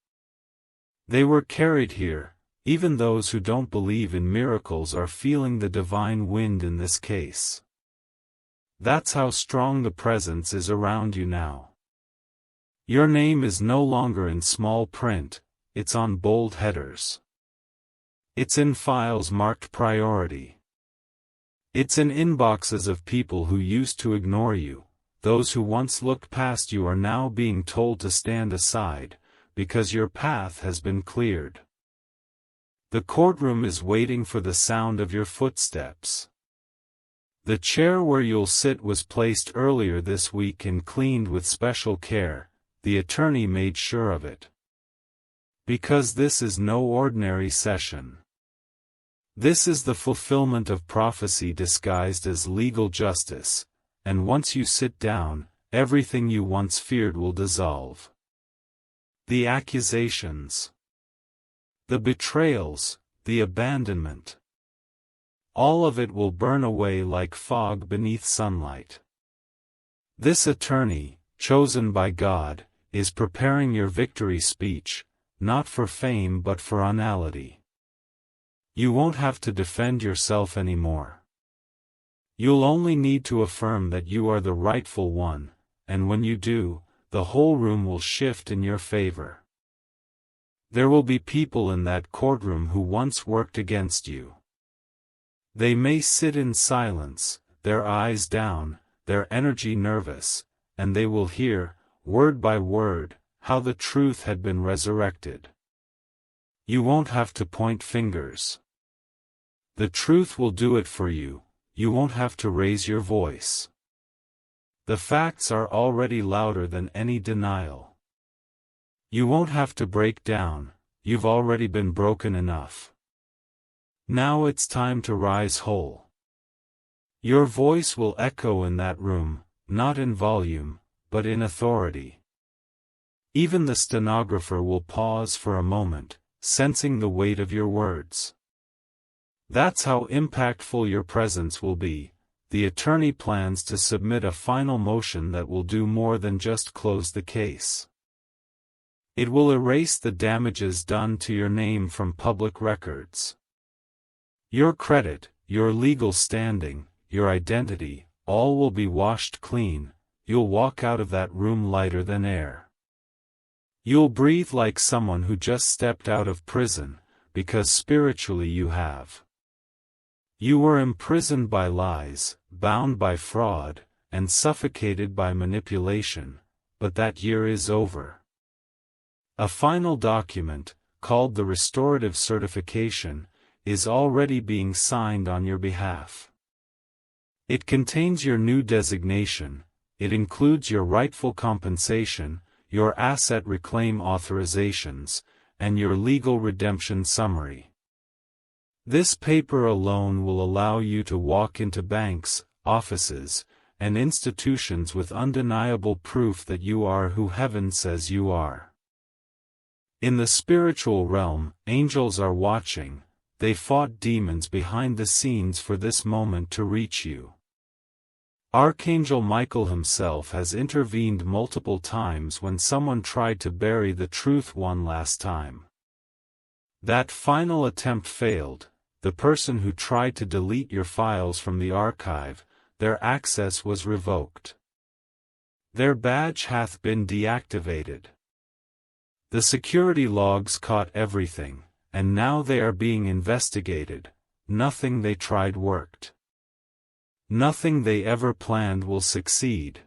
They were carried here." Even those who don't believe in miracles are feeling the divine wind in this case. That's how strong the presence is around you now. Your name is no longer in small print, it's on bold headers. It's in files marked priority. It's in inboxes of people who used to ignore you. Those who once looked past you are now being told to stand aside, because your path has been cleared. The courtroom is waiting for the sound of your footsteps. The chair where you'll sit was placed earlier this week and cleaned with special care. The attorney made sure of it. Because this is no ordinary session. This is the fulfillment of prophecy disguised as legal justice, and once you sit down, everything you once feared will dissolve. The accusations, the betrayals, the abandonment. all of it will burn away like fog beneath sunlight. This attorney, chosen by God, is preparing your victory speech, not for fame but for finality. You won't have to defend yourself anymore. You'll only need to affirm that you are the rightful one, and when you do, the whole room will shift in your favor. There will be people in that courtroom who once worked against you. They may sit in silence, their eyes down, their energy nervous, and they will hear, word by word, how the truth had been resurrected. You won't have to point fingers. The truth will do it for you, you won't have to raise your voice. The facts are already louder than any denial. You won't have to break down, you've already been broken enough. Now it's time to rise whole. Your voice will echo in that room, not in volume, but in authority. Even the stenographer will pause for a moment, sensing the weight of your words. That's how impactful your presence will be. The attorney plans to submit a final motion that will do more than just close the case. It will erase the damages done to your name from public records. Your credit, your legal standing, your identity, all will be washed clean. You'll walk out of that room lighter than air. You'll breathe like someone who just stepped out of prison, because spiritually you have. You were imprisoned by lies, bound by fraud, and suffocated by manipulation, but that year is over. A final document, called the restorative certification, is already being signed on your behalf. It contains your new designation. It includes your rightful compensation, your asset reclaim authorizations, and your legal redemption summary. This paper alone will allow you to walk into banks, offices, and institutions with undeniable proof that you are who heaven says you are. In the spiritual realm, angels are watching. They fought demons behind the scenes for this moment to reach you. Archangel Michael himself has intervened multiple times when someone tried to bury the truth one last time. That final attempt failed. The person who tried to delete your files from the archive, their access was revoked. Their badge hath been deactivated. The security logs caught everything, and now they are being investigated. Nothing they tried worked. Nothing they ever planned will succeed.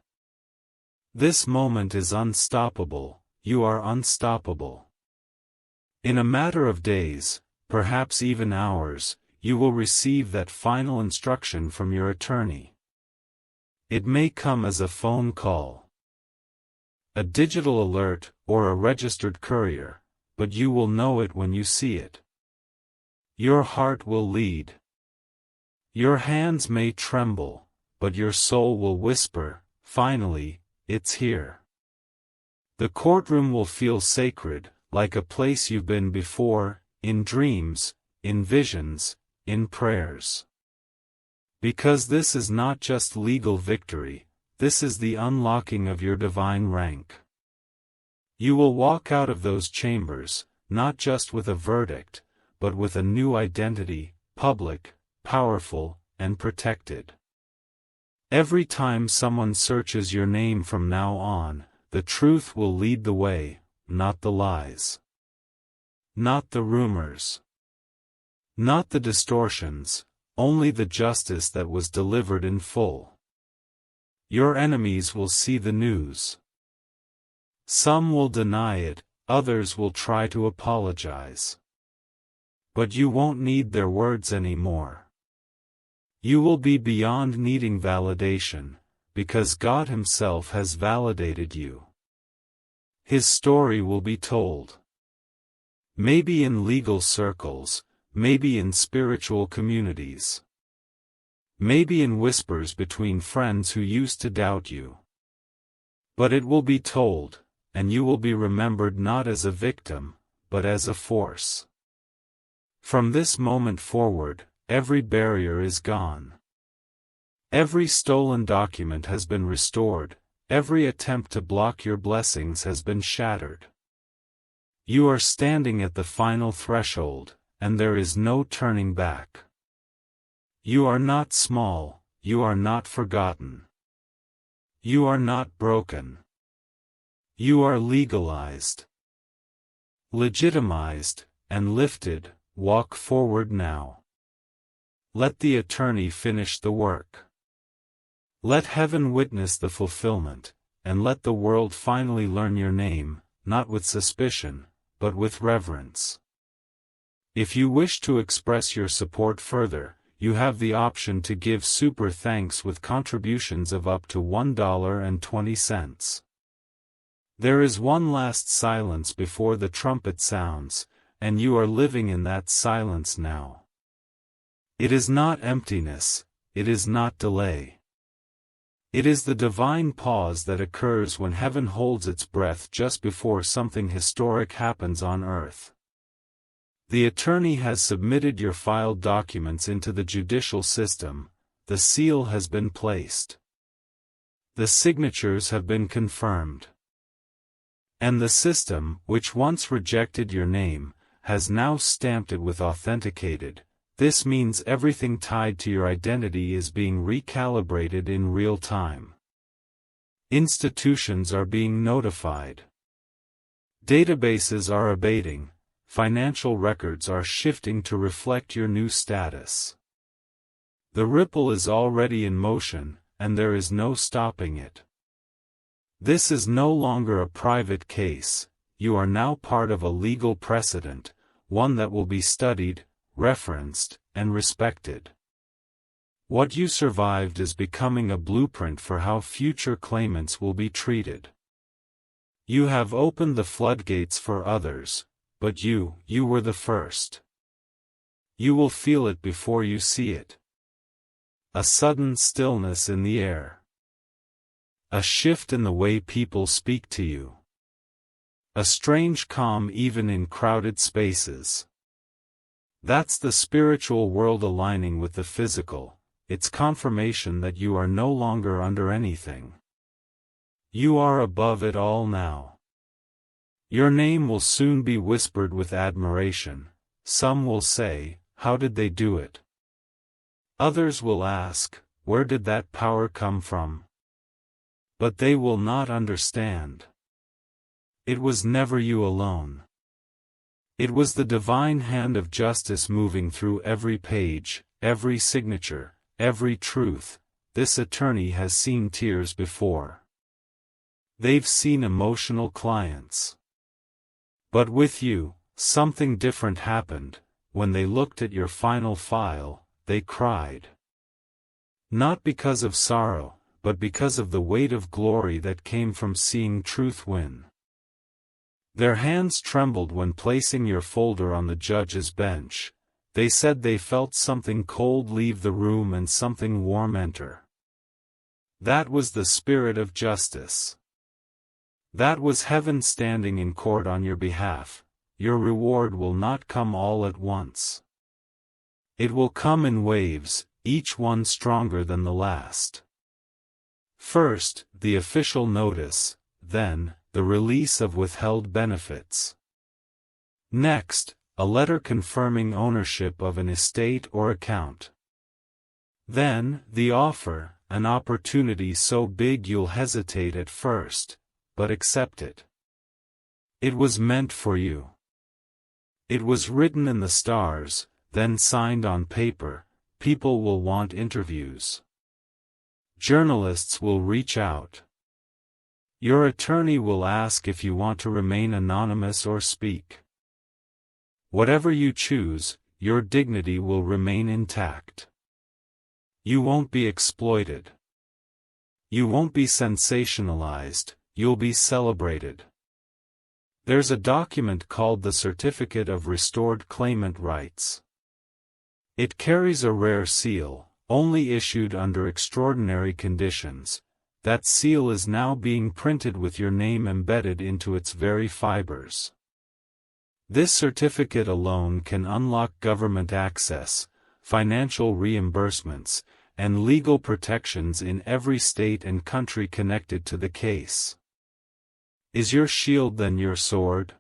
This moment is unstoppable. You are unstoppable. In a matter of days, perhaps even hours, you will receive that final instruction from your attorney. It may come as a phone call, a digital alert, or a registered courier, but you will know it when you see it. Your heart will lead. Your hands may tremble, but your soul will whisper, finally, it's here. The courtroom will feel sacred, like a place you've been before, in dreams, in visions, in prayers. Because this is not just legal victory, this is the unlocking of your divine rank. You will walk out of those chambers, not just with a verdict, but with a new identity, public, powerful, and protected. Every time someone searches your name from now on, the truth will lead the way, not the lies. Not the rumors. Not the distortions, only the justice that was delivered in full. Your enemies will see the news. Some will deny it, others will try to apologize. But you won't need their words anymore. You will be beyond needing validation, because God Himself has validated you. His story will be told. Maybe in legal circles, maybe in spiritual communities. Maybe in whispers between friends who used to doubt you. But it will be told, and you will be remembered not as a victim, but as a force. From this moment forward, every barrier is gone. Every stolen document has been restored, every attempt to block your blessings has been shattered. You are standing at the final threshold, and there is no turning back. You are not small, you are not forgotten. You are not broken. You are legalized, legitimized, and lifted. Walk forward now. Let the attorney finish the work. Let heaven witness the fulfillment, and let the world finally learn your name, not with suspicion, but with reverence. If you wish to express your support further, you have the option to give super thanks with contributions of up to $1.20. There is one last silence before the trumpet sounds, and you are living in that silence now. It is not emptiness, it is not delay. It is the divine pause that occurs when heaven holds its breath just before something historic happens on earth. The attorney has submitted your filed documents into the judicial system, the seal has been placed. The signatures have been confirmed. And the system, which once rejected your name, has now stamped it with authenticated. This means everything tied to your identity is being recalibrated in real time. Institutions are being notified. Databases are abating. Financial records are shifting to reflect your new status. The ripple is already in motion, and there is no stopping it. This is no longer a private case, you are now part of a legal precedent, one that will be studied, referenced, and respected. What you survived is becoming a blueprint for how future claimants will be treated. You have opened the floodgates for others, but you were the first. You will feel it before you see it. A sudden stillness in the air. A shift in the way people speak to you. A strange calm even in crowded spaces. That's the spiritual world aligning with the physical. It's confirmation that you are no longer under anything. You are above it all now. Your name will soon be whispered with admiration. Some will say, "How did they do it?" Others will ask, "Where did that power come from?" But they will not understand. It was never you alone. It was the divine hand of justice moving through every page, every signature, every truth. This attorney has seen tears before. They've seen emotional clients. But with you, something different happened. When they looked at your final file, they cried. Not because of sorrow, but because of the weight of glory that came from seeing truth win. Their hands trembled when placing your folder on the judge's bench. They said they felt something cold leave the room and something warm enter. That was the spirit of justice. That was heaven standing in court on your behalf. Your reward will not come all at once. It will come in waves, each one stronger than the last. First, the official notice, then, the release of withheld benefits. Next, a letter confirming ownership of an estate or account. Then, the offer, an opportunity so big you'll hesitate at first, but accept it. It was meant for you. It was written in the stars, then signed on paper. People will want interviews. Journalists will reach out. Your attorney will ask if you want to remain anonymous or speak. Whatever you choose, your dignity will remain intact. You won't be exploited. You won't be sensationalized, you'll be celebrated. There's a document called the Certificate of Restored Claimant Rights. It carries a rare seal, only issued under extraordinary conditions. That seal is now being printed with your name embedded into its very fibers. This certificate alone can unlock government access, financial reimbursements, and legal protections in every state and country connected to the case. Is your shield then your sword?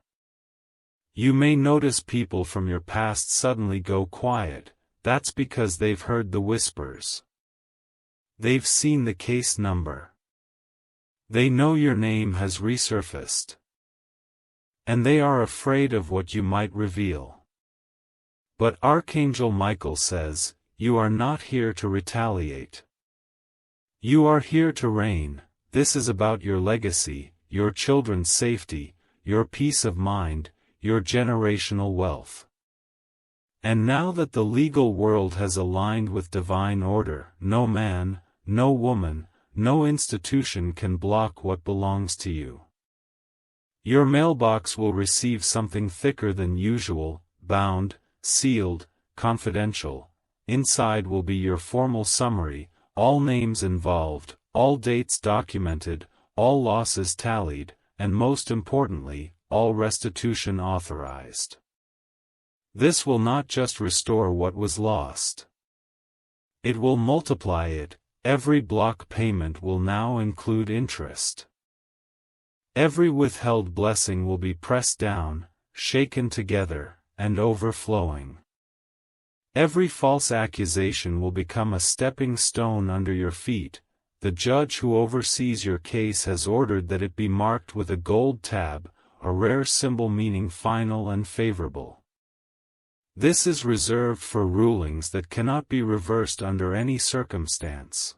You may notice people from your past suddenly go quiet. That's because they've heard the whispers. They've seen the case number. They know your name has resurfaced. And they are afraid of what you might reveal. But Archangel Michael says, you are not here to retaliate. You are here to reign. This is about your legacy, your children's safety, your peace of mind, your generational wealth. And now that the legal world has aligned with divine order, no man, no woman, no institution can block what belongs to you. Your mailbox will receive something thicker than usual, bound, sealed, confidential. Inside will be your formal summary, all names involved, all dates documented, all losses tallied, and most importantly, all restitution authorized. This will not just restore what was lost. It will multiply it. Every block payment will now include interest. Every withheld blessing will be pressed down, shaken together, and overflowing. Every false accusation will become a stepping stone under your feet. The judge who oversees your case has ordered that it be marked with a gold tab, a rare symbol meaning final and favorable. This is reserved for rulings that cannot be reversed under any circumstance.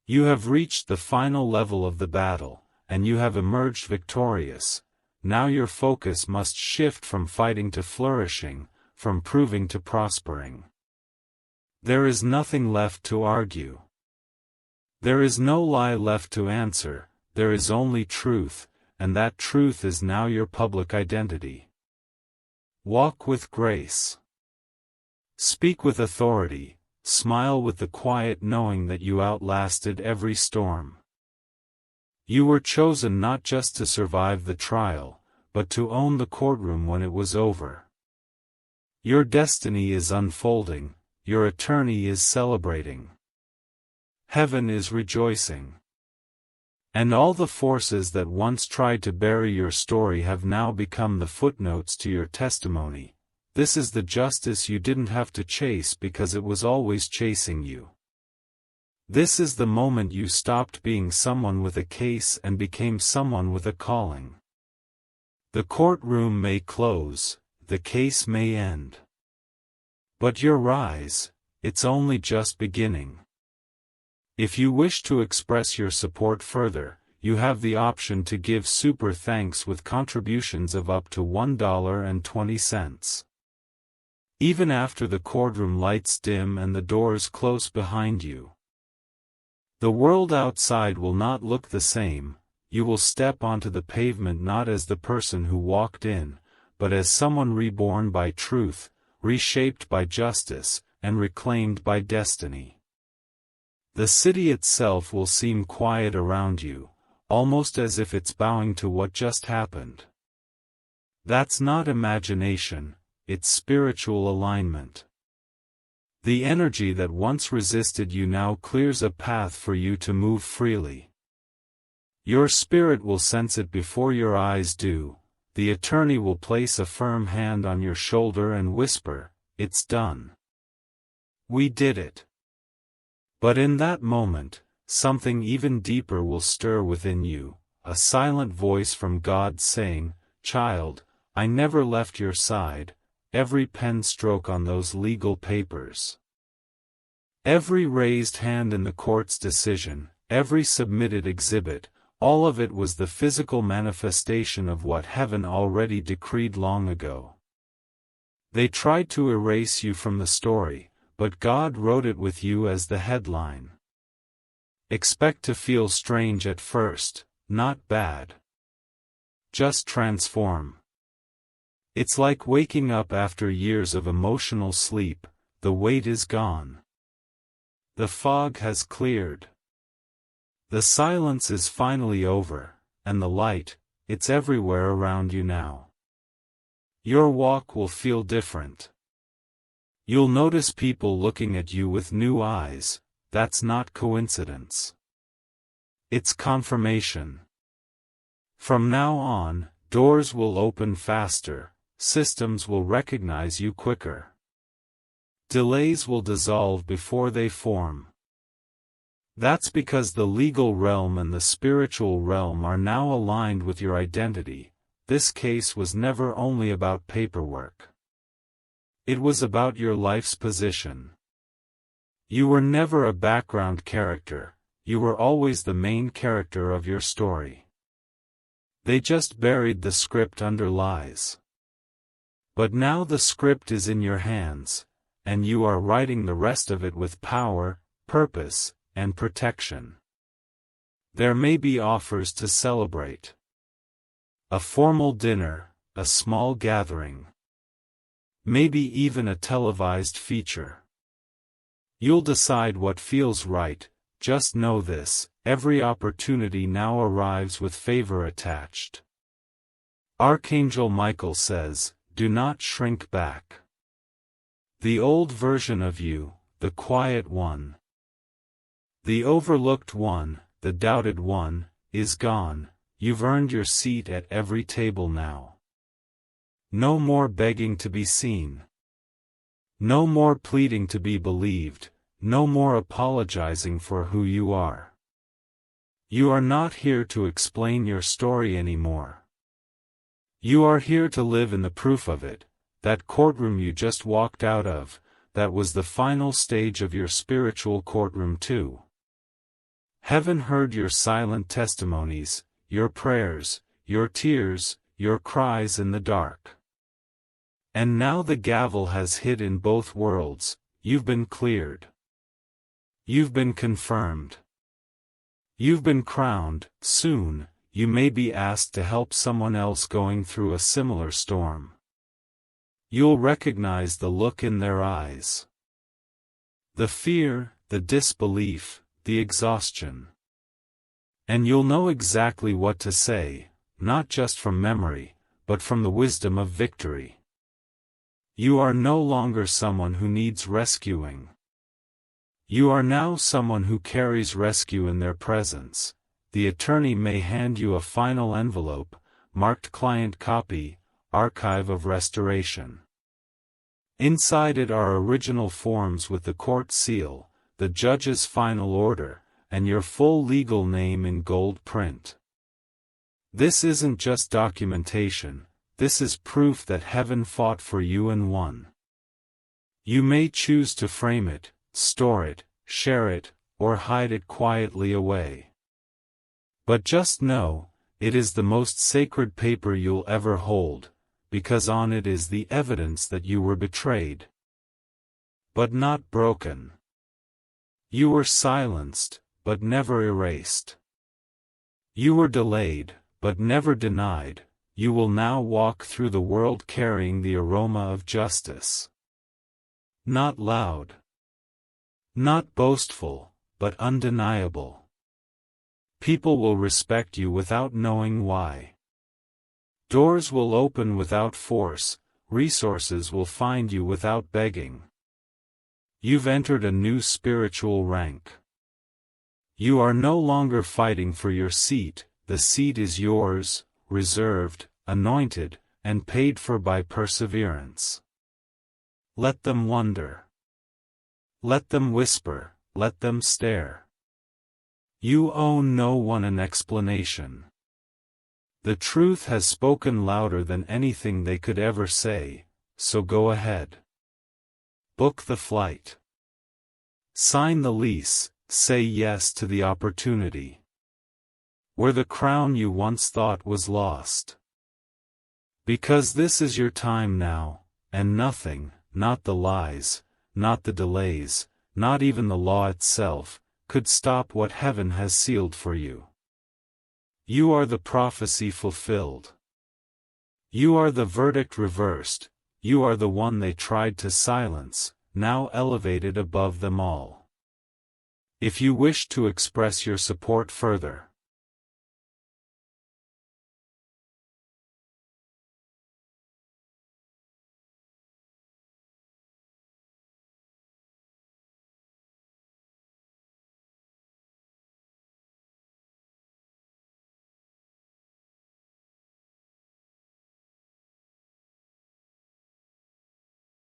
You have reached the final level of the battle, and you have emerged victorious. Now your focus must shift from fighting to flourishing, from proving to prospering. There is nothing left to argue. There is no lie left to answer, there is only truth, and that truth is now your public identity. Walk with grace. Speak with authority, smile with the quiet knowing that you outlasted every storm. You were chosen not just to survive the trial, but to own the courtroom when it was over. Your destiny is unfolding, your attorney is celebrating. Heaven is rejoicing. And all the forces that once tried to bury your story have now become the footnotes to your testimony. This is the justice you didn't have to chase because it was always chasing you. This is the moment you stopped being someone with a case and became someone with a calling. The courtroom may close, the case may end. But your rise, it's only just beginning. If you wish to express your support further, you have the option to give super thanks with contributions of up to $1.20. Even after the courtroom lights dim and the doors close behind you. The world outside will not look the same. You will step onto the pavement not as the person who walked in, but as someone reborn by truth, reshaped by justice, and reclaimed by destiny. The city itself will seem quiet around you, almost as if it's bowing to what just happened. That's not imagination, it's spiritual alignment. The energy that once resisted you now clears a path for you to move freely. Your spirit will sense it before your eyes do. The attorney will place a firm hand on your shoulder and whisper, "It's done. We did it." But in that moment, something even deeper will stir within you, a silent voice from God saying, "Child, I never left your side." Every pen stroke on those legal papers, every raised hand in the court's decision, every submitted exhibit, all of it was the physical manifestation of what heaven already decreed long ago. They tried to erase you from the story, but God wrote it with you as the headline. Expect to feel strange at first, not bad. Just transform. It's like waking up after years of emotional sleep. The weight is gone. The fog has cleared. The silence is finally over, and the light, it's everywhere around you now. Your walk will feel different. You'll notice people looking at you with new eyes. That's not coincidence. It's confirmation. From now on, doors will open faster, systems will recognize you quicker. Delays will dissolve before they form. That's because the legal realm and the spiritual realm are now aligned with your identity. This case was never only about paperwork. It was about your life's position. You were never a background character, you were always the main character of your story. They just buried the script under lies. But now the script is in your hands, and you are writing the rest of it with power, purpose, and protection. There may be offers to celebrate. A formal dinner, a small gathering. Maybe even a televised feature. You'll decide what feels right. Just know this, every opportunity now arrives with favor attached. Archangel Michael says, do not shrink back. The old version of you, the quiet one, the overlooked one, the doubted one, is gone. You've earned your seat at every table now. No more begging to be seen. No more pleading to be believed. No more apologizing for who you are. You are not here to explain your story anymore. You are here to live in the proof of it. That courtroom you just walked out of, that was the final stage of your spiritual courtroom too. Heaven heard your silent testimonies, your prayers, your tears, your cries in the dark. And now the gavel has hit in both worlds. You've been cleared. You've been confirmed. You've been crowned. Soon, you may be asked to help someone else going through a similar storm. You'll recognize the look in their eyes. The fear, the disbelief, the exhaustion. And you'll know exactly what to say, not just from memory, but from the wisdom of victory. You are no longer someone who needs rescuing. You are now someone who carries rescue in their presence. The attorney may hand you a final envelope, marked client copy, archive of restoration. Inside it are original forms with the court seal, the judge's final order, and your full legal name in gold print. This isn't just documentation, this is proof that heaven fought for you and won. You may choose to frame it, store it, share it, or hide it quietly away. But just know, it is the most sacred paper you'll ever hold, because on it is the evidence that you were betrayed. But not broken. You were silenced, but never erased. You were delayed, but never denied. You will now walk through the world carrying the aroma of justice. Not loud. Not boastful, but undeniable. People will respect you without knowing why. Doors will open without force, resources will find you without begging. You've entered a new spiritual rank. You are no longer fighting for your seat, the seat is yours, reserved, anointed, and paid for by perseverance. Let them wonder. Let them whisper, let them stare. You owe no one an explanation. The truth has spoken louder than anything they could ever say, so go ahead. Book the flight. Sign the lease, say yes to the opportunity. Where the crown you once thought was lost. Because this is your time now, and nothing, not the lies, not the delays, not even the law itself, could stop what heaven has sealed for you. You are the prophecy fulfilled. You are the verdict reversed, you are the one they tried to silence, now elevated above them all. If you wish to express your support further,